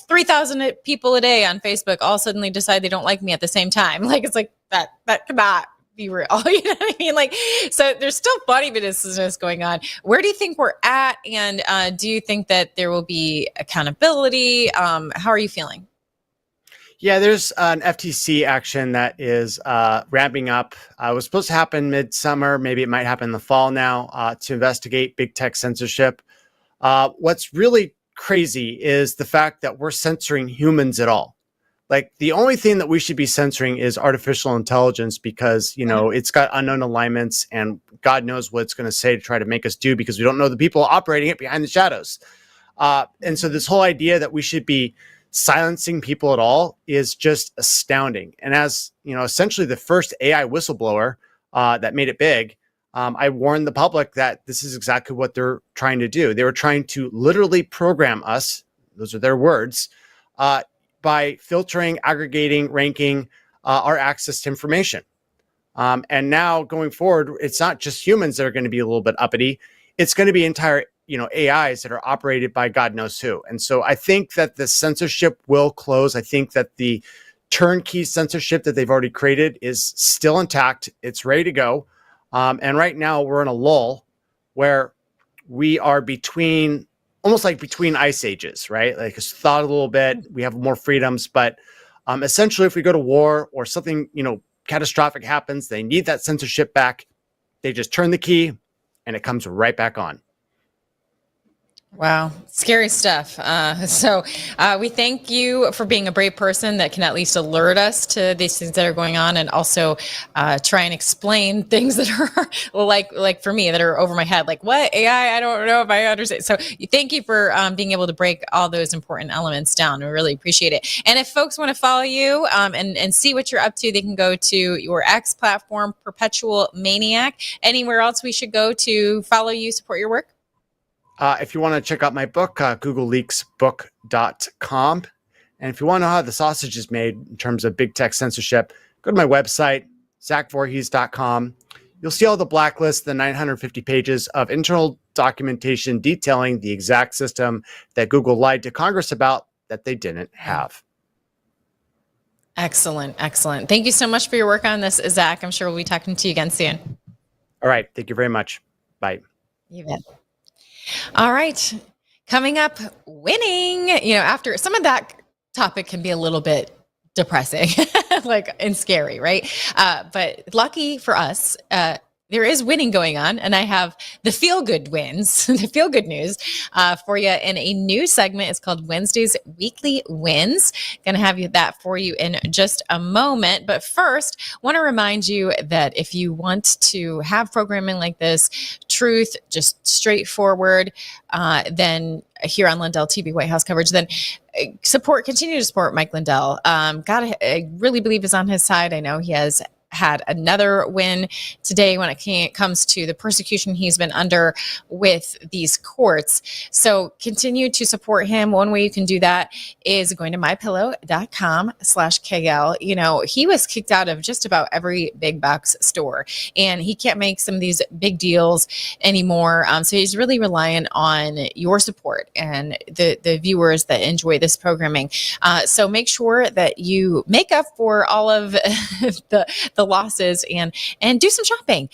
3,000 people a day on Facebook all suddenly decide they don't like me at the same time. Like it's like that cannot be real. You know what I mean? Like, so there's still funny business going on. Where do you think we're at? And do you think that there will be accountability? How are you feeling? Yeah, there's an FTC action that is ramping up. It was supposed to happen midsummer. Maybe it might happen in the fall now to investigate big tech censorship. What's really crazy is the fact that we're censoring humans at all. Like the only thing that we should be censoring is artificial intelligence because, it's got unknown alignments and God knows what it's going to say to try to make us do because we don't know the people operating it behind the shadows. And so this whole idea that we should be silencing people at all is just astounding. And as, essentially the first AI whistleblower that made it big, I warned the public that this is exactly what they're trying to do. They were trying to literally program us, those are their words, by filtering, aggregating, ranking our access to information. And now going forward, it's not just humans that are going to be a little bit uppity. It's going to be entire AIs that are operated by God knows who. And so I think that the censorship will close. I think that the turnkey censorship that they've already created is still intact. It's ready to go. And right now we're in a lull where we are almost like between ice ages, right? Like it's thawed a little bit. We have more freedoms, but essentially if we go to war or something, catastrophic happens, they need that censorship back. They just turn the key and it comes right back on. Wow. Scary stuff. So we thank you for being a brave person that can at least alert us to these things that are going on and also try and explain things that are like for me that are over my head. Like what AI? I don't know if I understand. So thank you for being able to break all those important elements down. We really appreciate it. And if folks want to follow you and see what you're up to, they can go to your X platform, Perpetual Maniac. Anywhere else we should go to follow you, support your work? If you want to check out my book, googleleaksbook.com. And if you want to know how the sausage is made in terms of big tech censorship, go to my website, zachvorhees.com. You'll see all the blacklists, the 950 pages of internal documentation detailing the exact system that Google lied to Congress about that they didn't have. Excellent. Excellent. Thank you so much for your work on this, Zach. I'm sure we'll be talking to you again soon. All right. Thank you very much. Bye. You bet. All right. Coming up, winning. After some of that topic can be a little bit depressing, and scary, right? But lucky for us, there is winning going on, and I have the feel-good wins, the feel-good news for you in a new segment. It's called Wednesday's Weekly Wins. Going to have that for you in just a moment. But first, want to remind you that if you want to have programming like this, truth, just straightforward, then here on Lindell TV White House coverage, then continue to support Mike Lindell. I really believe is on his side. I know he has had another win today when it comes to the persecution he's been under with these courts. So continue to support him. One way you can do that is going to mypillow.com/KL. He was kicked out of just about every big box store and he can't make some of these big deals anymore. So he's really reliant on your support and the viewers that enjoy this programming. So make sure that you make up for all of the losses and do some shopping.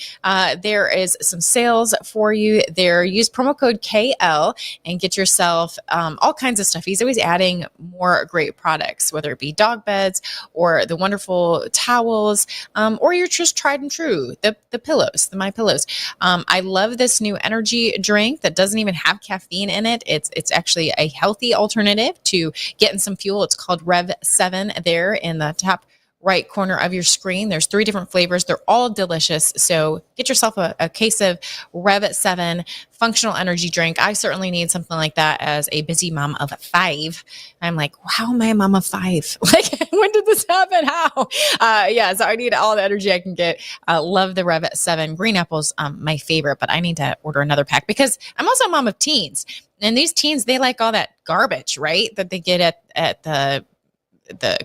There is some sales for you there. Use promo code KL and get yourself all kinds of stuff. He's always adding more great products, whether it be dog beds or the wonderful towels, or you're just tried and true, the pillows, the My Pillows. I love this new energy drink that doesn't even have caffeine in it. It's actually a healthy alternative to getting some fuel. It's called Rev 7 there in the top right corner of your screen. There's 3 different flavors. They're all delicious. So get yourself a case of Rev 7 functional energy drink. I certainly need something like that as a busy mom of 5. I'm like, how am I a mom of 5? When did this happen? How? So I need all the energy I can get. Love the Rev 7. Green apple's my favorite, but I need to order another pack because I'm also a mom of teens. And these teens, they like all that garbage, right? That they get at the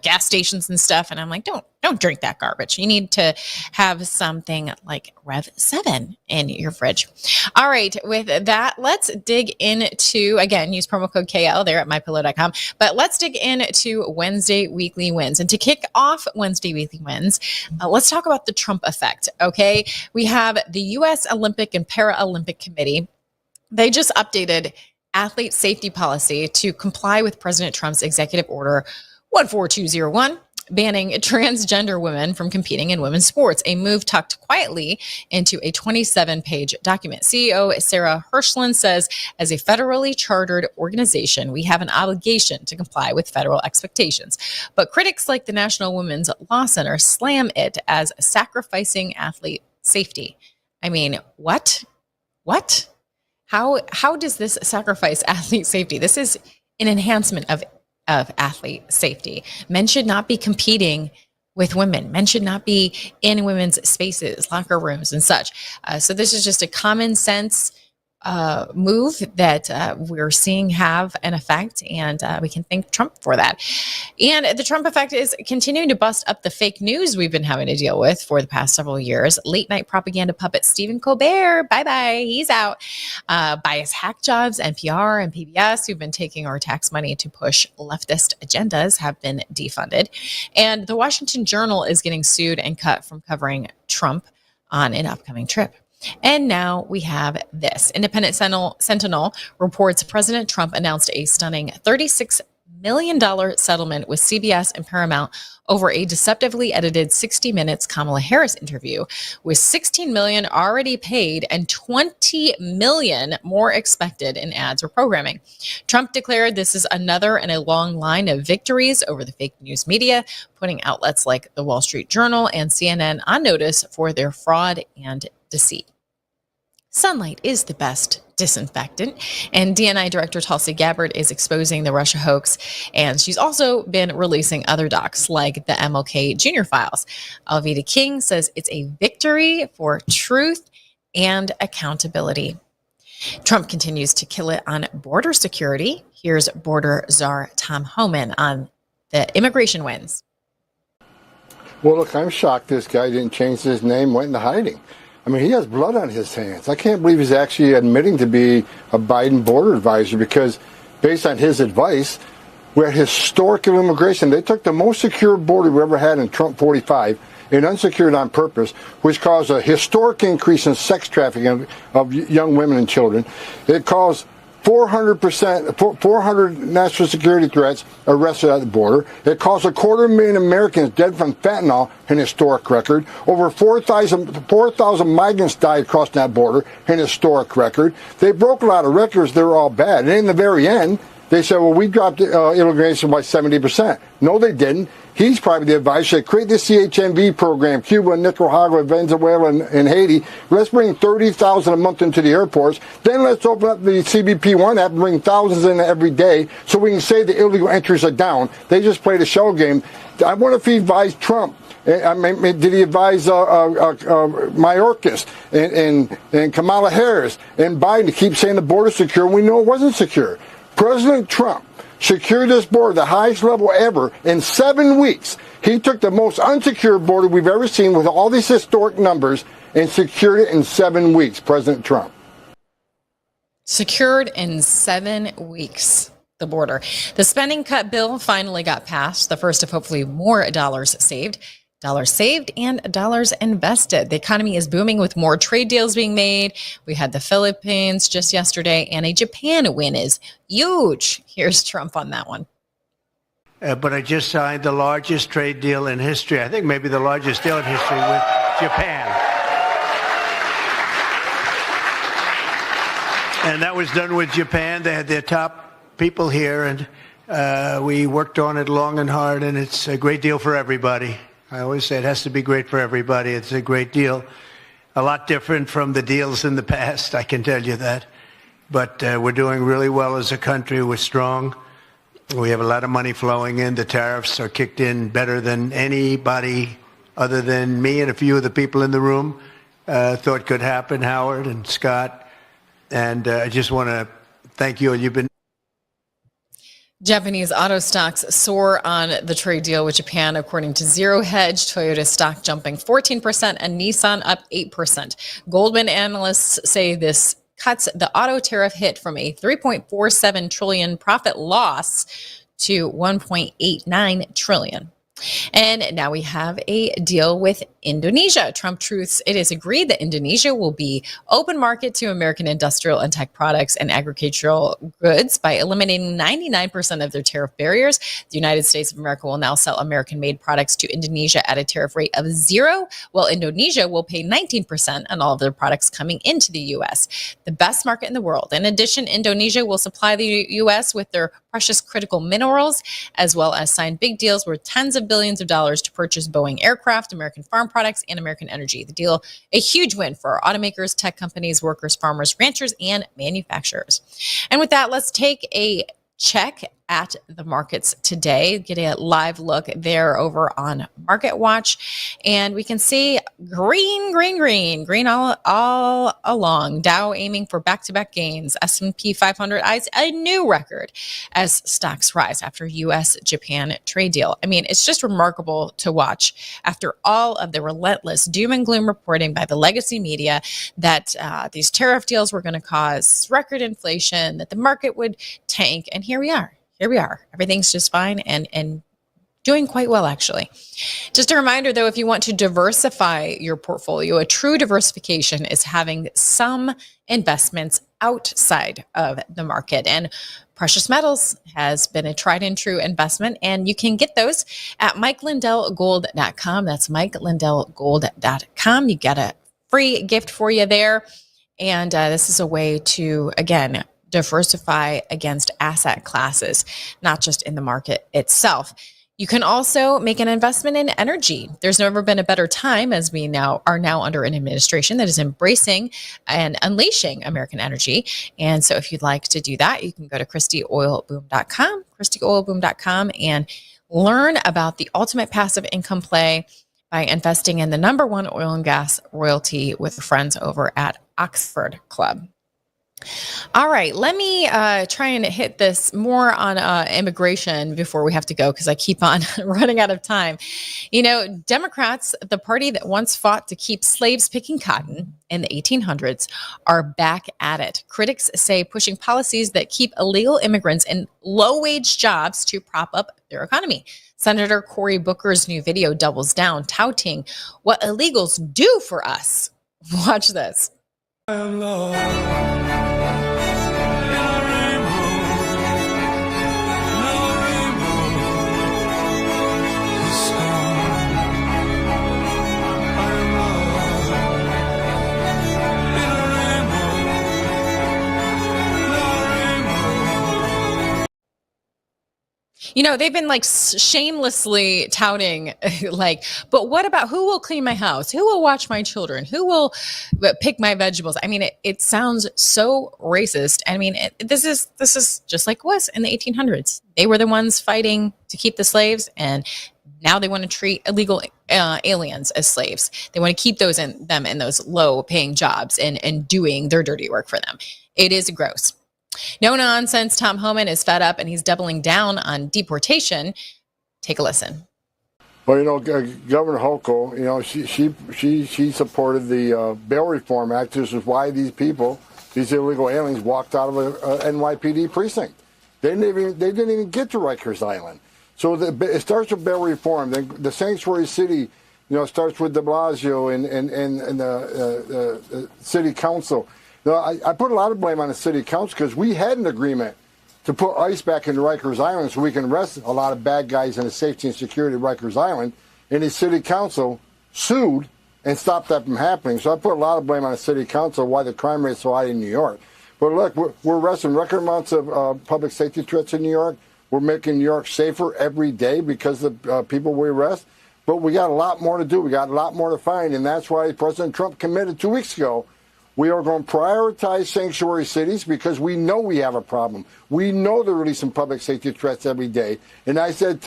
gas stations and stuff. And I'm like, don't drink that garbage. You need to have something like Rev 7 in your fridge. All right. With that, let's dig into, again, use promo code KL there at mypillow.com, but let's dig into Wednesday Weekly Wins. And to kick off Wednesday Weekly Wins, let's talk about the Trump effect. Okay. We have the U.S. Olympic and Paralympic Committee. They just updated athlete safety policy to comply with President Trump's executive order 14201, banning transgender women from competing in women's sports, a move tucked quietly into a 27-page document. CEO Sarah Hirschland says, as a federally chartered organization, we have an obligation to comply with federal expectations. But critics like the National Women's Law Center slam it as sacrificing athlete safety. I mean, what? What? How does this sacrifice athlete safety? This is an enhancement of athlete safety. Men should not be competing with women. Men should not be in women's spaces, locker rooms, and such. So this is just a common sense move that we're seeing have an effect, and we can thank Trump for that. And the Trump effect is continuing to bust up the fake news we've been having to deal with for the past several years. Late night propaganda puppet Stephen Colbert, bye-bye, he's out. Bias hack jobs, NPR and PBS, who've been taking our tax money to push leftist agendas, have been defunded. And the Washington Journal is getting sued and cut from covering Trump on an upcoming trip. And now we have this. Independent Sentinel reports President Trump announced a stunning $36 million settlement with CBS and Paramount over a deceptively edited 60 Minutes Kamala Harris interview, with $16 million already paid and $20 million more expected in ads or programming. Trump declared this is another in a long line of victories over the fake news media, putting outlets like the Wall Street Journal and CNN on notice for their fraud and deceit. Sunlight is the best disinfectant, and DNI Director Tulsi Gabbard is exposing the Russia hoax, and she's also been releasing other docs like the MLK Jr. files. Alveda King says it's a victory for truth and accountability. Trump continues to kill it on border security. Here's border czar Tom Homan on the immigration wins. Well, look, I'm shocked this guy didn't change his name, went into hiding. I mean, he has blood on his hands. I can't believe he's actually admitting to be a Biden border advisor, because based on his advice, we had historical immigration. They took the most secure border we ever had in Trump 45 and unsecured on purpose, which caused a historic increase in sex trafficking of young women and children. It caused 400 national security threats arrested at the border. It caused 250,000 Americans dead from fentanyl, an historic record. Over 4,000 migrants died across that border, an historic record. They broke a lot of records. They were all bad. And in the very end, they said, well, we dropped immigration by 70%. No, they didn't. He's probably the advisor to create the CHMV program, Cuba, Nicaragua, Venezuela, and Haiti. Let's bring 30,000 a month into the airports. Then let's open up the CBP-1 app and bring thousands in every day so we can say the illegal entries are down. They just played a shell game. I wonder if he advised Trump. I mean, did he advise Mayorkas and Kamala Harris and Biden to keep saying the border secure? We know it wasn't secure. President Trump secured this border, the highest level ever, in 7 weeks. He took the most unsecured border we've ever seen with all these historic numbers and secured it in 7 weeks, President Trump. Secured in 7 weeks, the border. The spending cut bill finally got passed, the first of hopefully more dollars saved. Dollars saved and dollars invested. The economy is booming with more trade deals being made. We had the Philippines just yesterday, and a Japan win is huge. Here's Trump on that one. But I just signed the largest trade deal in history. I think maybe the largest deal in history with Japan. And that was done with Japan. They had their top people here, and we worked on it long and hard, and it's a great deal for everybody. I always say it has to be great for everybody. It's a great deal. A lot different from the deals in the past, I can tell you that. But we're doing really well as a country. We're strong. We have a lot of money flowing in. The tariffs are kicked in better than anybody other than me and a few of the people in the room thought could happen, Howard and Scott. And I just want to thank you. You've been Japanese auto stocks soar on the trade deal with Japan, according to Zero Hedge. Toyota stock jumping 14% and Nissan up 8%. Goldman analysts say this cuts the auto tariff hit from a $3.47 trillion profit loss to $1.89 trillion. And now we have a deal with Indonesia. Trump truths it is agreed that Indonesia will be open market to American industrial and tech products and agricultural goods by eliminating 99% of their tariff barriers. The United States of America will now sell American-made products to Indonesia at a tariff rate of 0, while Indonesia will pay 19% on all of their products coming into the U.S., the best market in the world. In addition, Indonesia will supply the U.S. with their precious critical minerals, as well as sign big deals worth tens of billions of dollars to purchase Boeing aircraft, American farm products, and American energy. The deal, a huge win for automakers, tech companies, workers, farmers, ranchers, and manufacturers. And with that, let's take a check at the markets today, get a live look there over on Market Watch, and we can see green all along. Dow aiming for back-to-back gains. S&P 500 eyes a new record as stocks rise after U.S.-Japan trade deal. I mean, it's just remarkable to watch after all of the relentless doom and gloom reporting by the legacy media that these tariff deals were going to cause record inflation, that the market would tank, and here we are. Everything's just fine and doing quite well, actually. Just a reminder, though, if you want to diversify your portfolio, a true diversification is having some investments outside of the market. And precious metals has been a tried and true investment, and you can get those at MikeLindellGold.com. That's MikeLindellGold.com. You get a free gift for you there. And this is a way to, again, diversify against asset classes, not just in the market itself. You can also make an investment in energy. There's never been a better time, as we now are under an administration that is embracing and unleashing American energy. And so if you'd like to do that, you can go to ChristyOilBoom.com, and learn about the ultimate passive income play by investing in the #1 oil and gas royalty with friends over at Oxford Club. All right, let me try and hit this more on immigration before we have to go, because I keep on running out of time. You know, Democrats, the party that once fought to keep slaves picking cotton in the 1800s, are back at it. Critics say pushing policies that keep illegal immigrants in low-wage jobs to prop up their economy. Senator Cory Booker's new video doubles down, touting what illegals do for us. Watch this. I am lost. You know, they've been like shamelessly touting like, but what about who will clean my house? Who will watch my children? Who will pick my vegetables? I mean, it sounds so racist. I mean, this is just like it was in the 1800s. They were the ones fighting to keep the slaves, and now they want to treat illegal aliens as slaves. They want to keep them in those low-paying jobs and doing their dirty work for them. It is gross. No nonsense. Tom Homan is fed up and he's doubling down on deportation. Take a listen. Well, you know, Governor Hochul, you know, she supported the Bail Reform Act. This is why these people, these illegal aliens, walked out of a NYPD precinct. They didn't even get to Rikers Island. So it starts with bail reform. The sanctuary city, you know, starts with de Blasio and the city council. No, I put a lot of blame on the city council because we had an agreement to put ICE back into Rikers Island so we can arrest a lot of bad guys in the safety and security of Rikers Island. And the city council sued and stopped that from happening. So I put a lot of blame on the city council why the crime rate is so high in New York. But look, we're arresting record amounts of public safety threats in New York. We're making New York safer every day because of the people we arrest. But we got a lot more to do. We got a lot more to find. And that's why President Trump committed 2 weeks ago. We are going to prioritize sanctuary cities because we know we have a problem. We know they're releasing public safety threats every day. And I said,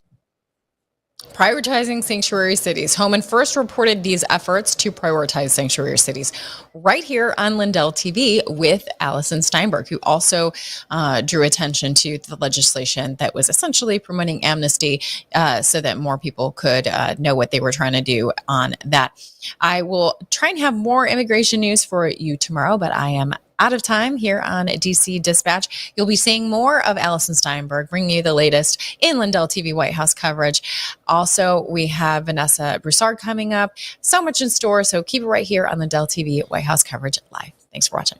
prioritizing sanctuary cities. Homan first reported these efforts to prioritize sanctuary cities right here on Lindell TV with Allison Steinberg, who also drew attention to the legislation that was essentially promoting amnesty so that more people could know what they were trying to do on that. I will try and have more immigration news for you tomorrow, but I am out of time here on DC Dispatch. You'll be seeing more of Allison Steinberg, bringing you the latest in Lindell TV White House coverage. Also, we have Vanessa Broussard coming up. So much in store, so keep it right here on Lindell TV White House coverage live. Thanks for watching.